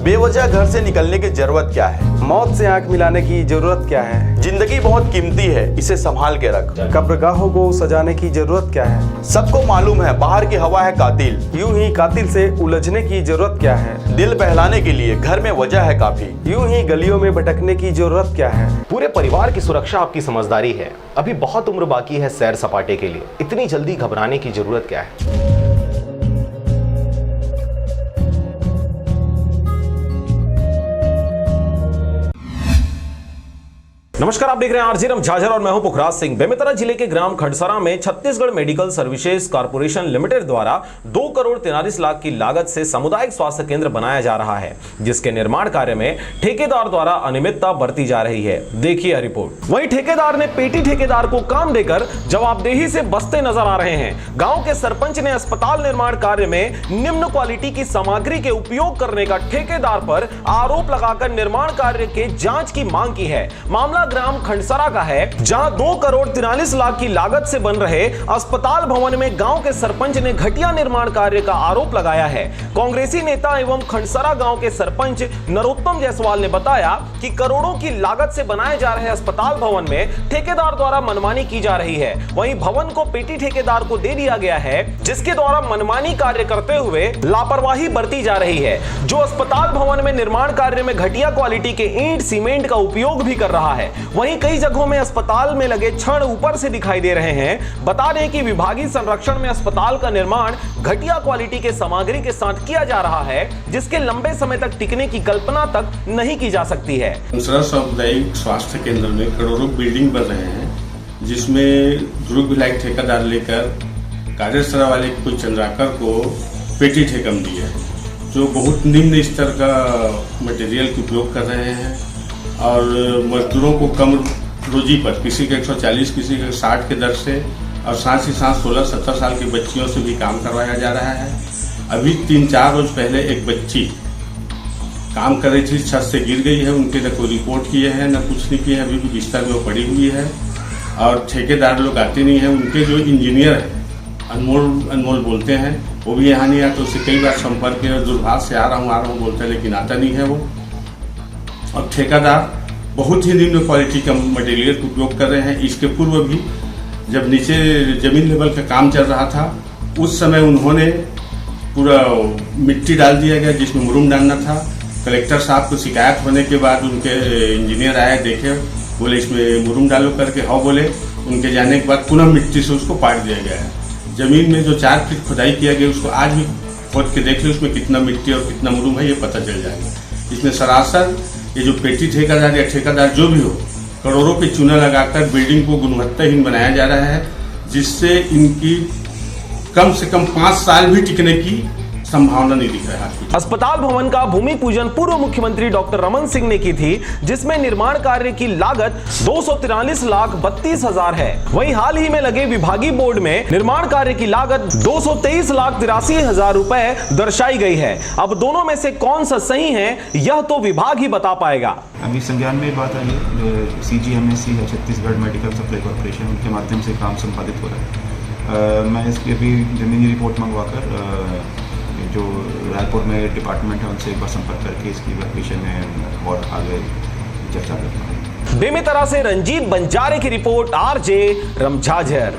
बेवजह घर से निकलने की जरूरत क्या है? मौत से आंख मिलाने की जरूरत क्या है? जिंदगी बहुत कीमती है, इसे संभाल के रख। कब्रगाहों को सजाने की जरूरत क्या है? सबको मालूम है बाहर की हवा है कातिल। यूं ही कातिल से उलझने की जरूरत क्या है? दिल बहलाने के लिए घर में वजह है काफी। यूं ही गलियों में भटकने की जरूरत क्या है? पूरे परिवार की सुरक्षा आपकी समझदारी है। अभी बहुत उम्र बाकी है सैर सपाटे के लिए, इतनी जल्दी घबराने की जरूरत क्या है? नमस्कार, आप देख रहे हैं आरजे रमझाझर और मैं हूं पुखराज सिंह। बेमेतरा जिले के ग्राम खड़सरा में Chhattisgarh medical services corporation limited द्वारा 2 करोड़ 43 लाख की लागत से सामुदायिक स्वास्थ्य केंद्र बनाया जा रहा है, जिसके निर्माण कार्य में ठेकेदार द्वारा अनियमितता बरती जा रही है। देखिए रिपोर्ट। वहीं ठेकेदार ने पेटी ठेकेदार को काम देकर जवाबदेही से बचते नजर आ रहे हैं। गाँव के सरपंच ने अस्पताल निर्माण कार्य में निम्न क्वालिटी की सामग्री के उपयोग करने का ठेकेदार पर आरोप लगाकर निर्माण कार्य के जांच की मांग की है। मामला ग्राम खंडसरा का है, जहां 2 करोड़ 43 लाख की लागत से बन रहे अस्पताल भवन में गांव के सरपंच ने घटिया निर्माण कार्य का आरोप लगाया है। कांग्रेसी नेता एवं खंडसरा गांव के सरपंच नरोत्तम जायसवाल ने बताया कि करोड़ों की लागत से बनाए जा रहे अस्पताल भवन में ठेकेदार द्वारा मनमानी की जा रही है। वहीं भवन को पेटी ठेकेदार को दे दिया गया है, जिसके द्वारा मनमानी कार्य करते हुए लापरवाही बरती जा रही है। जो अस्पताल भवन में निर्माण कार्य में घटिया क्वालिटी के ईंट सीमेंट का उपयोग भी कर रहा है। वहीं कई जगहों में अस्पताल में लगे छड़ ऊपर से दिखाई दे रहे हैं। बता दें कि विभागीय संरक्षण में अस्पताल का निर्माण घटिया क्वालिटी के सामग्री के साथ किया जा रहा है, जिसके लंबे समय तक टिकने की कल्पना तक नहीं की जा सकती है। खंडसरा सामुदायिक स्वास्थ्य केंद्र में करोड़ों बिल्डिंग बन रहे हैं, जिसमें दुर्ग विलायक ठेकेदार लेकर कार्यसरा वाले कोई चंद्राकर को पेटी ठेकम दी है, जो बहुत निम्न स्तर का मटेरियल का उपयोग कर रहे हैं और मजदूरों को कम रोजी पर, किसी के 140 किसी के 60 के दर से, और साथ ही साथ 16-17 साल की बच्चियों से भी काम करवाया जा रहा है। अभी 3-4 रोज पहले एक बच्ची काम कर रही थी, छत से गिर गई है। उनके न कोई रिपोर्ट किए हैं न कुछ नहीं किए हैं, अभी भी बिस्तर में वो पड़ी हुई है और ठेकेदार लोग आते नहीं हैं। उनके जो इंजीनियर है अनमोल बोलते हैं, वो भी यहाँ नहीं आते। उससे कई बार संपर्क किया, दूरभाष से आ रहा हूँ बोलते हैं, लेकिन आता नहीं है वो। और ठेकेदार बहुत ही निम्न क्वालिटी का मटेरियल का उपयोग कर रहे हैं। इसके पूर्व भी जब नीचे जमीन लेवल का काम चल रहा था, उस समय उन्होंने पूरा मिट्टी डाल दिया गया जिसमें मुरूम डालना था। कलेक्टर साहब को शिकायत होने के बाद उनके इंजीनियर आए, देखे, बोले इसमें मुरूम डालो करके, हाँ बोले। उनके जाने के बाद पुनः मिट्टी से उसको पाट दिया गया है। जमीन में जो 4 फीट खुदाई किया गया, उसको आज भी खोद के देख लो, उसमें कितना मिट्टी और कितना मुरूम है, ये पता चल जाएगा। इसमें सरासर ये जो पेटी ठेकेदार या ठेकेदार जो भी हो, करोड़ों के चूना लगाकर बिल्डिंग को गुणवत्ताहीन बनाया जा रहा है, जिससे इनकी कम से कम 5 साल भी टिकने की संभावना नहीं दिख रहा है। अस्पताल भवन का भूमि पूजन पूर्व मुख्यमंत्री डॉक्टर रमन सिंह ने की थी, जिसमें निर्माण कार्य की लागत 243,32,000 है। वहीं हाल ही में लगे विभागीय बोर्ड में निर्माण कार्य की लागत 223,83,000 रुपए दर्शाई गई है। अब दोनों में से कौन सा सही है, यह तो विभाग ही बता पाएगा। अभी संज्ञान में बात आई है, CGMSC है छत्तीसगढ़ मेडिकल सप्लाई कॉर्पोरेशन, उनके माध्यम से काम संपादित हो रहा है। मैं इसकी अभी जमीनी रिपोर्ट मंगवाकर जो रायपुर में डिपार्टमेंट है उनसे एक बार संपर्क करके इसकी विषय में और आगे चर्चा करता हूँ। बेमेतरा से रंजीत बंजारे की रिपोर्ट, आरजे रमझाझर।